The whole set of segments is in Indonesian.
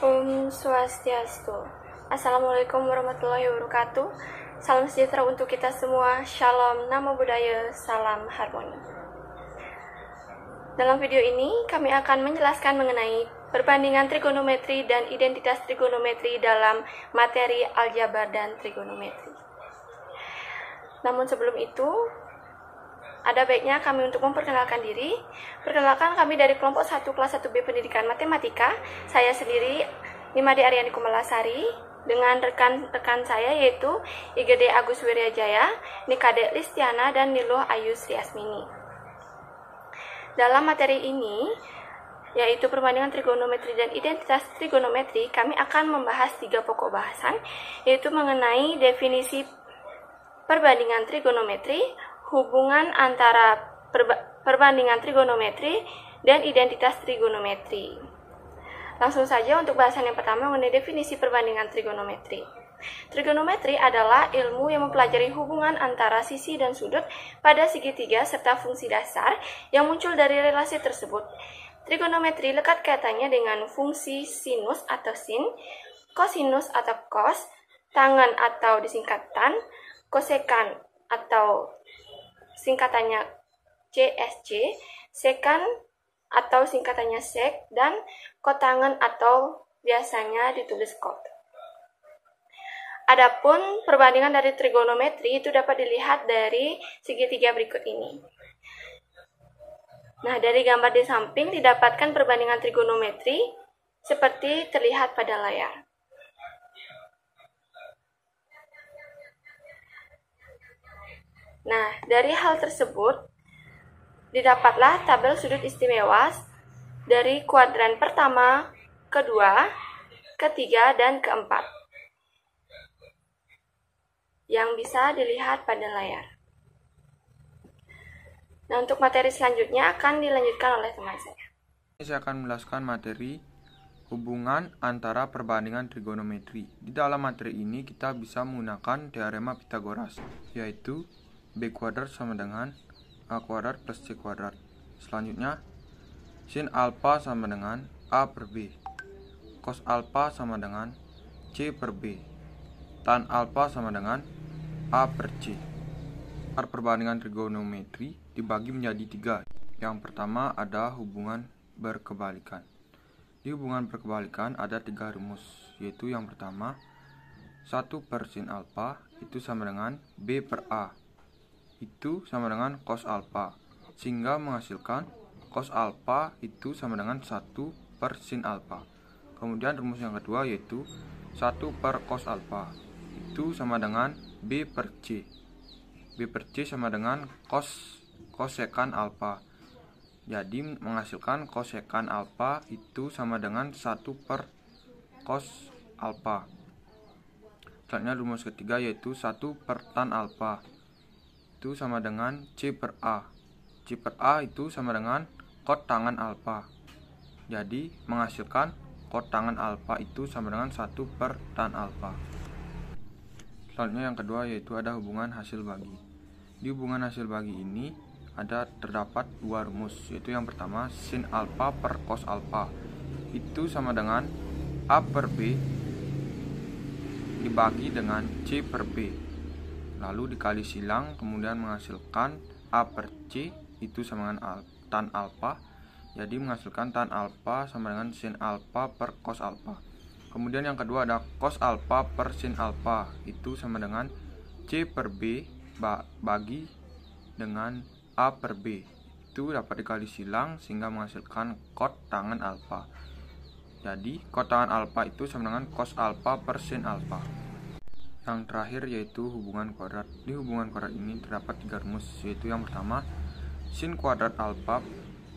Om Swastiastu. Assalamualaikum warahmatullahi wabarakatuh. Salam sejahtera untuk kita semua. Shalom, Namo Buddhaya, salam harmoni. Dalam video ini, kami akan menjelaskan mengenai perbandingan trigonometri dan identitas trigonometri dalam materi aljabar dan trigonometri. Namun sebelum itu, ada baiknya kami untuk memperkenalkan diri. Perkenalkan, kami dari kelompok 1 kelas 1B Pendidikan Matematika. Saya sendiri, Nimade Aryani Kumalasari, dengan rekan-rekan saya yaitu IGD Agus Wiryajaya, Nikade Listiana, dan Niluh Ayu Sriasmini. Dalam materi ini, yaitu perbandingan trigonometri dan identitas trigonometri, kami akan membahas 3 pokok bahasan, yaitu mengenai definisi perbandingan trigonometri, hubungan antara perbandingan trigonometri dan identitas trigonometri. Langsung saja untuk bahasan yang pertama mengenai definisi perbandingan trigonometri. Trigonometri adalah ilmu yang mempelajari hubungan antara sisi dan sudut pada segitiga serta fungsi dasar yang muncul dari relasi tersebut. Trigonometri lekat kaitannya dengan fungsi sinus atau sin, kosinus atau cos, tangen atau disingkat tan, kosekan atau singkatannya CSC, sekan atau singkatannya sek, dan kotangen atau biasanya ditulis kot. Adapun perbandingan dari trigonometri itu dapat dilihat dari segitiga berikut ini. Nah, dari gambar di samping didapatkan perbandingan trigonometri seperti terlihat pada layar. Nah, dari hal tersebut, didapatlah tabel sudut istimewa dari kuadran pertama, kedua, ketiga, dan keempat yang bisa dilihat pada layar. Nah, untuk materi selanjutnya akan dilanjutkan oleh teman saya. Saya akan menjelaskan materi hubungan antara perbandingan trigonometri. Di dalam materi ini kita bisa menggunakan teorema Pythagoras, yaitu B kuadrat sama dengan A kuadrat plus C kuadrat. Selanjutnya, sin alpha sama dengan A per B, cos alpha sama dengan C per B, tan alpha sama dengan A per C. Perbandingan trigonometri dibagi menjadi 3. Yang pertama ada hubungan berkebalikan. Di hubungan berkebalikan ada 3 rumus, yaitu yang pertama 1 per sin alpha itu sama dengan B per A, itu sama dengan cos alpha, sehingga menghasilkan cos alpha itu sama dengan 1 per sin alpha. Kemudian rumus yang kedua yaitu 1 per cos alpha itu sama dengan B per C. B per C sama dengan kosekan alpha. Jadi menghasilkan kosekan alpha itu sama dengan 1 per cos alpha. Selanjutnya rumus ketiga yaitu 1 per tan alpha itu sama dengan C per A. C per A itu sama dengan kot tangen alpha. Jadi menghasilkan kot tangen alpha itu sama dengan 1 per tan alpha. Selanjutnya yang kedua yaitu ada hubungan hasil bagi. Di hubungan hasil bagi ini terdapat 2 rumus, yaitu yang pertama sin alpha per cos alpha itu sama dengan A per B dibagi dengan C per B, lalu dikali silang, kemudian menghasilkan A per C itu sama dengan tan alpha. Jadi menghasilkan tan alpha sama dengan sin alpha per cos alpha. Kemudian yang kedua ada cos alpha per sin alpha itu sama dengan C per B bagi dengan A per B. Itu dapat dikali silang sehingga menghasilkan kot tangen alpha. Jadi kot tangen alpha itu sama dengan cos alpha per sin alpha. Yang terakhir yaitu hubungan kuadrat. Di hubungan kuadrat ini terdapat 3 rumus, yaitu yang pertama sin kuadrat alpha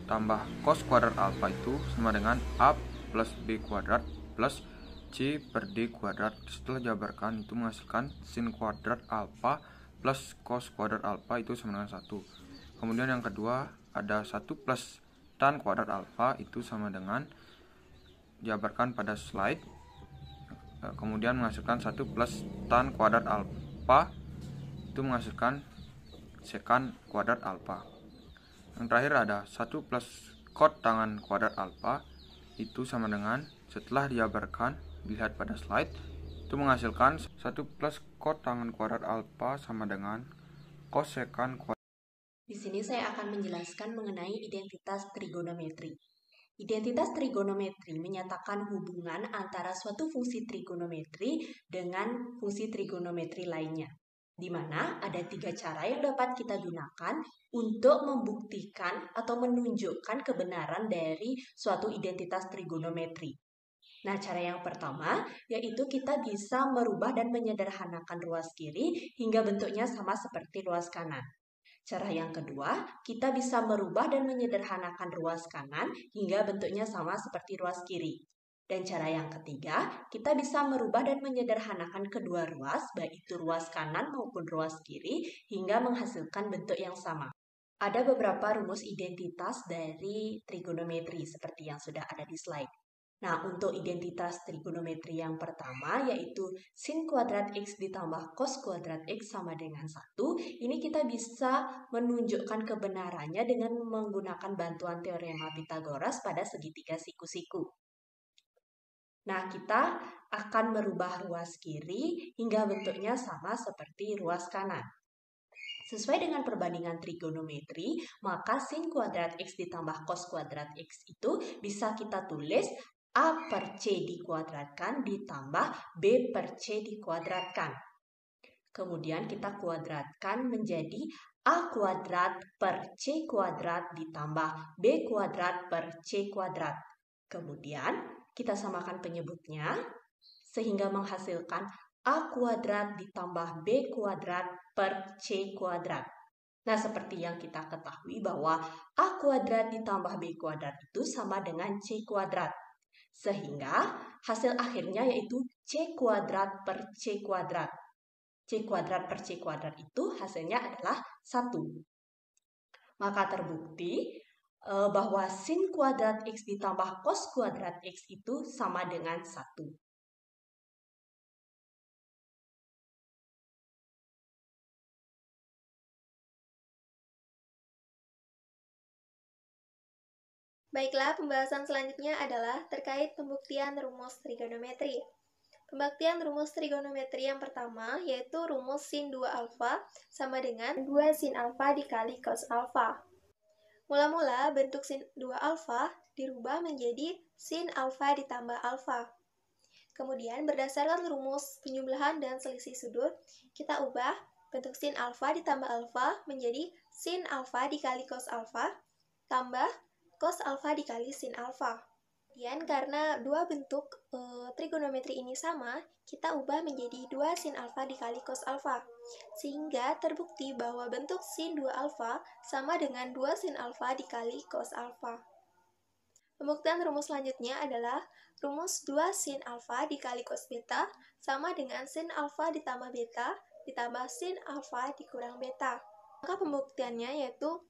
tambah cos kuadrat alpha itu sama dengan A plus B kuadrat plus C per D kuadrat. Setelah dijabarkan itu menghasilkan sin kuadrat alpha plus cos kuadrat alpha itu sama dengan 1. Kemudian yang kedua ada 1 plus tan kuadrat alpha itu sama dengan dijabarkan pada slide. Kemudian menghasilkan 1 plus tan kuadrat alpha itu menghasilkan sekan kuadrat alpha. Yang terakhir ada 1 plus kot tangen kuadrat alpha itu sama dengan Setelah dijabarkan, dilihat pada slide, itu menghasilkan 1 plus cos tangen kuadrat alfa sama dengan cos sekan kuadrat. Di sini saya akan menjelaskan mengenai identitas trigonometri. Identitas trigonometri menyatakan hubungan antara suatu fungsi trigonometri dengan fungsi trigonometri lainnya, di mana ada 3 cara yang dapat kita gunakan untuk membuktikan atau menunjukkan kebenaran dari suatu identitas trigonometri. Nah, cara yang pertama yaitu kita bisa merubah dan menyederhanakan ruas kiri hingga bentuknya sama seperti ruas kanan. Cara yang kedua, kita bisa merubah dan menyederhanakan ruas kanan hingga bentuknya sama seperti ruas kiri. Dan cara yang ketiga, kita bisa merubah dan menyederhanakan kedua ruas, baik itu ruas kanan maupun ruas kiri, hingga menghasilkan bentuk yang sama. Ada beberapa rumus identitas dari trigonometri seperti yang sudah ada di slide. Nah, untuk identitas trigonometri yang pertama yaitu sin kuadrat X ditambah cos kuadrat X sama dengan 1. Ini kita bisa menunjukkan kebenarannya dengan menggunakan bantuan teorema Pythagoras pada segitiga siku-siku. Nah, kita akan merubah ruas kiri hingga bentuknya sama seperti ruas kanan. Sesuai dengan perbandingan trigonometri, maka sin kuadrat X ditambah cos kuadrat X itu bisa kita tulis A per C dikuadratkan ditambah B per C dikuadratkan. Kemudian kita kuadratkan menjadi A kuadrat per C kuadrat ditambah B kuadrat per C kuadrat. Kemudian kita samakan penyebutnya sehingga menghasilkan A kuadrat ditambah B kuadrat per C kuadrat. Nah, seperti yang kita ketahui bahwa A kuadrat ditambah B kuadrat itu sama dengan C kuadrat. Sehingga hasil akhirnya yaitu C kuadrat per C kuadrat. C kuadrat per C kuadrat itu hasilnya adalah 1. Maka terbukti bahwa sin kuadrat X ditambah cos kuadrat X itu sama dengan 1. Baiklah, pembahasan selanjutnya adalah terkait pembuktian rumus trigonometri. Pembuktian rumus trigonometri yang pertama yaitu rumus sin 2 alfa sama dengan 2 sin alfa dikali cos alfa. Mula-mula bentuk sin 2 alfa dirubah menjadi sin alfa ditambah alfa. Kemudian berdasarkan rumus penjumlahan dan selisih sudut, kita ubah bentuk sin alfa ditambah alfa menjadi sin alfa dikali cos alfa tambah cos alfa dikali sin alfa. Kemudian karena dua bentuk trigonometri ini sama, kita ubah menjadi 2 sin alfa dikali cos alfa. Sehingga terbukti bahwa bentuk sin 2 alfa sama dengan 2 sin alfa dikali cos alfa. Pembuktian rumus selanjutnya adalah rumus 2 sin alfa dikali cos beta sama dengan sin alfa ditambah beta ditambah sin alfa dikurang beta. Maka pembuktiannya yaitu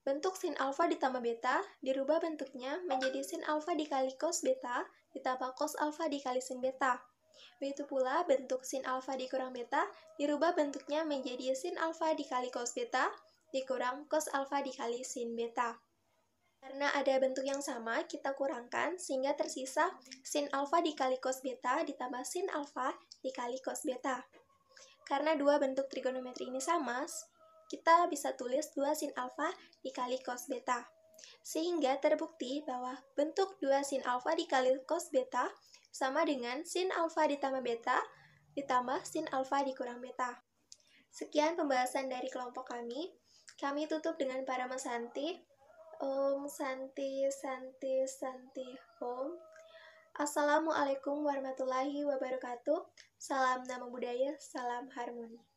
bentuk sin alfa ditambah beta dirubah bentuknya menjadi sin alfa dikali cos beta ditambah cos alfa dikali sin beta. Begitu pula bentuk sin alfa dikurang beta dirubah bentuknya menjadi sin alfa dikali cos beta dikurang cos alfa dikali sin beta. Karena ada bentuk yang sama, kita kurangkan sehingga tersisa sin alfa dikali cos beta ditambah sin alfa dikali cos beta. Karena dua bentuk trigonometri ini sama, kita bisa tulis 2 sin alfa dikali cos beta. Sehingga terbukti bahwa bentuk 2 sin alfa dikali cos beta sama dengan sin alfa ditambah beta ditambah sin alfa dikurang beta. Sekian pembahasan dari kelompok kami. Kami tutup dengan parama Santi. Om Santi Santi Santi Om. Assalamualaikum warahmatullahi wabarakatuh. Salam nama budaya, salam harmoni.